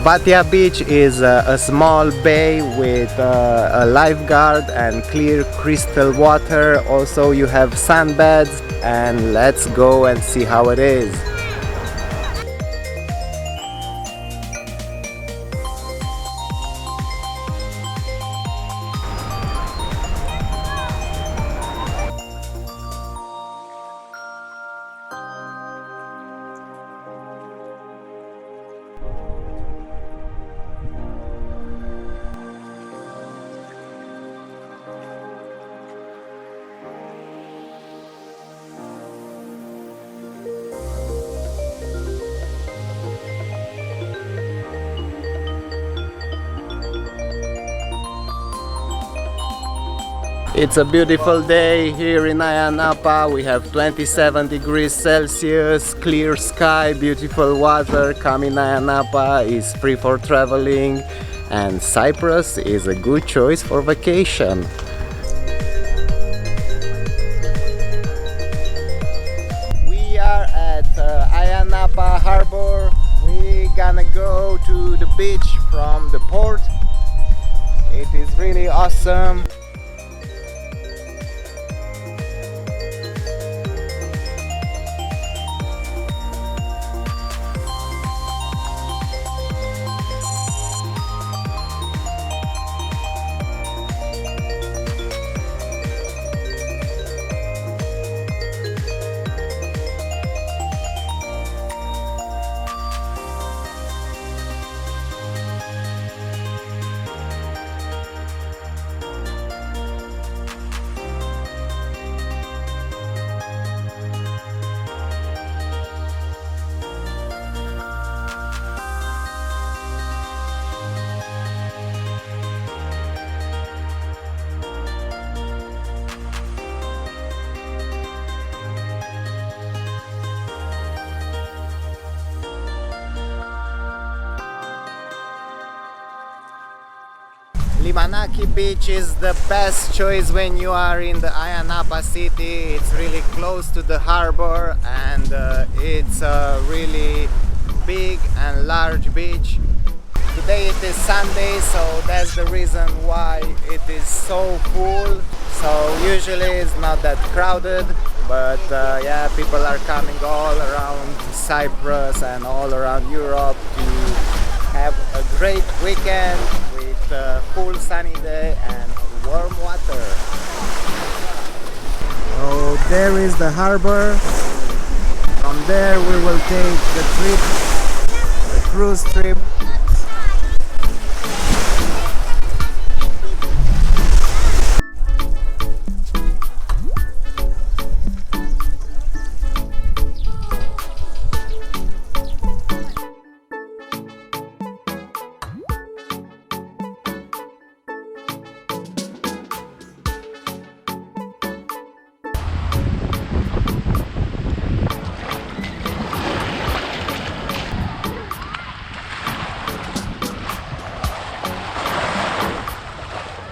Vathia Beach is a small bay with a lifeguard and clear crystal water. Also you have sunbeds, and let's go and see how it is. It's a beautiful day here in Ayia Napa. We have 27 degrees Celsius, clear sky, beautiful water. Coming Ayia Napa is free for traveling, and Cyprus is a good choice for vacation. We are at Ayia Napa harbor. We're gonna go to the beach from the port. It is really awesome. Limanaki beach is the best choice when you are in the Ayia Napa city. It's really close to the harbor, and it's a really big and large beach. Today it is Sunday, so that's the reason why it is so full. So usually it's not that crowded, but yeah, people are coming all around Cyprus and all around Europe to have a great weekend with a full sunny day and warm water. So there is the harbor. From there we will take the cruise trip